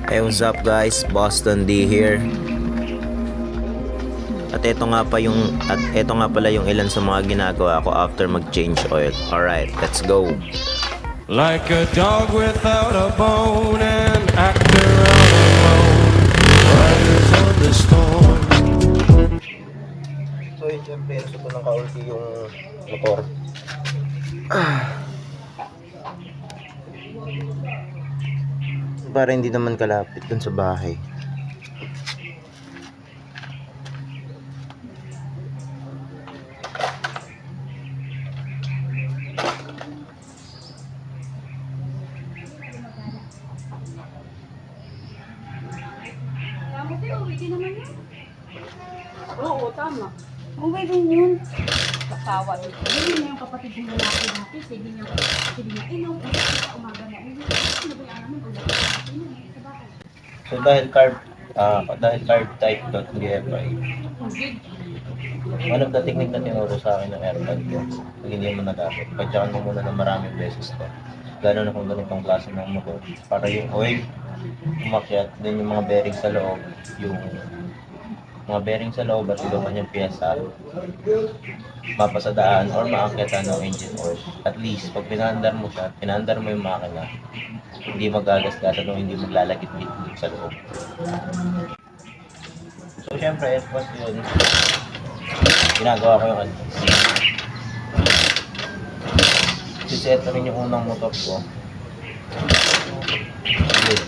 Hey, what's up guys? Boston D here. At ito nga pala yung ilan sa mga ginagawa ko after mag-change oil. Alright, let's go. Like a dog without a bone, an actor out alone, riders on the storm. So yun, syempre, nasa ko ng kaunti yung motor. Para hindi naman kalapit dun sa bahay. Oo, tama. Uwi din yun. Kasawa din. Hindi niya yung kapatid ng lalaki natin. Sige niya inom. Sa umaga na uwi. Ano ba yung namin? So dahil carb type .gfi, one of the technique na tinuro sa akin ng aircon ko, pag hindi mo nagamit, padyakan mo muna ng maraming beses to. Lalo na kung ganitong klase ng motor, para yung oil umakyat, din yung mga bearing sa loob, at iba pa niyang piyesa, mapasadaan or maakyatan ng engine oil. At least, pag pinaandar mo yung makina, hindi magagasgasan o hindi maglalagit-git sa loob. So, syempre, first yun, ginagawa ko yung siset na rin yung unang motor ko. Good.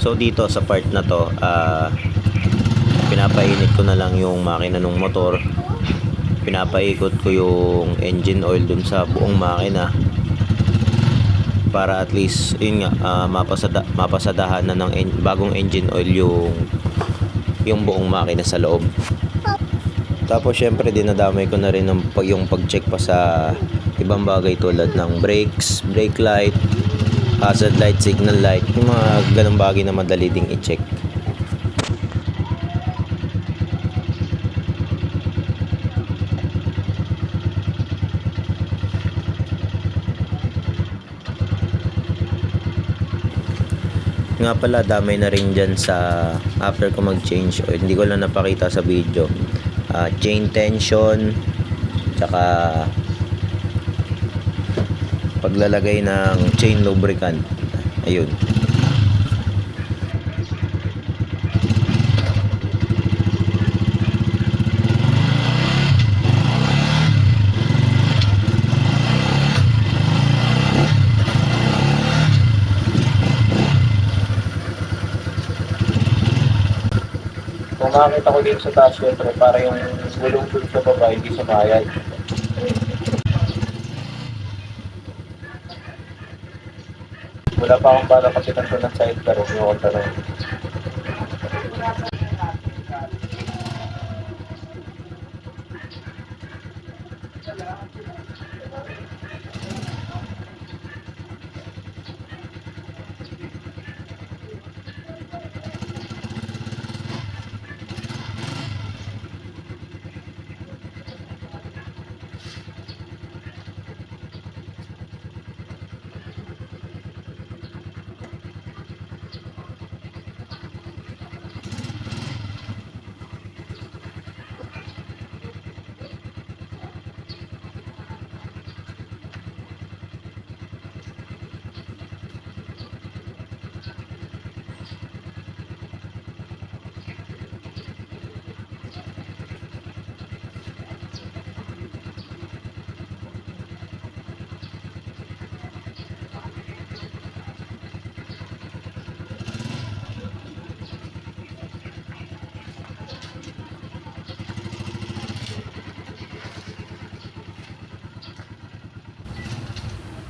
So dito sa part na to, pinapainit ko na lang yung makina ng motor. Pinapaikot ko yung engine oil dun sa buong makina para at least yun nga, mapasadahan na ng bagong engine oil yung buong makina sa loob. Tapos syempre dinadamay ko na rin yung pag-check pa sa ibang bagay tulad ng brakes, brake light, hazard light, signal light, yung mga ganong bagay na madali ding i-check. Nga pala, damay na rin dyan sa after ko mag-change oil. Hindi ko lang napakita sa video. Chain tension, tsaka paglalagay ng chain lubricant. Ayun. Kung makakita ko dito sa taas, syempre, para yung gulong dun sa baba hindi sumayad. Wala pa akong bala kasi kanto ng sidecar, huwag nyo akong tanong.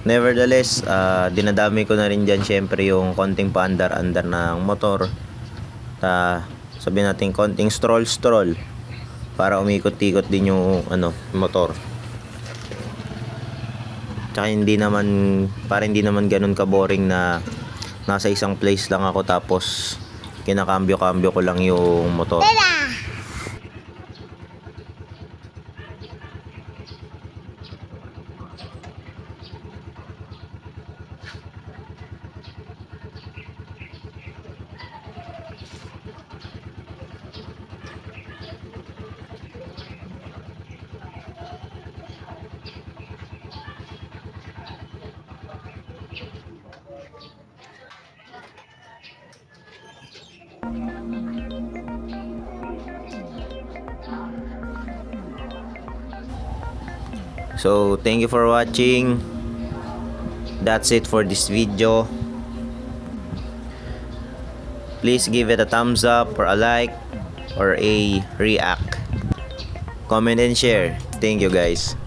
Nevertheless, dinadami ko na rin dyan syempre yung konting paandar-andar ng motor. Sabihin natin konting stroll para umikot-ikot din yung motor. Tsaka hindi naman ganun ka-boring na nasa isang place lang ako tapos kinakambyo-kambyo ko lang yung motor. So, thank you for watching. That's it for this video. Please give it a thumbs up or a like or a react. Comment and share. Thank you guys.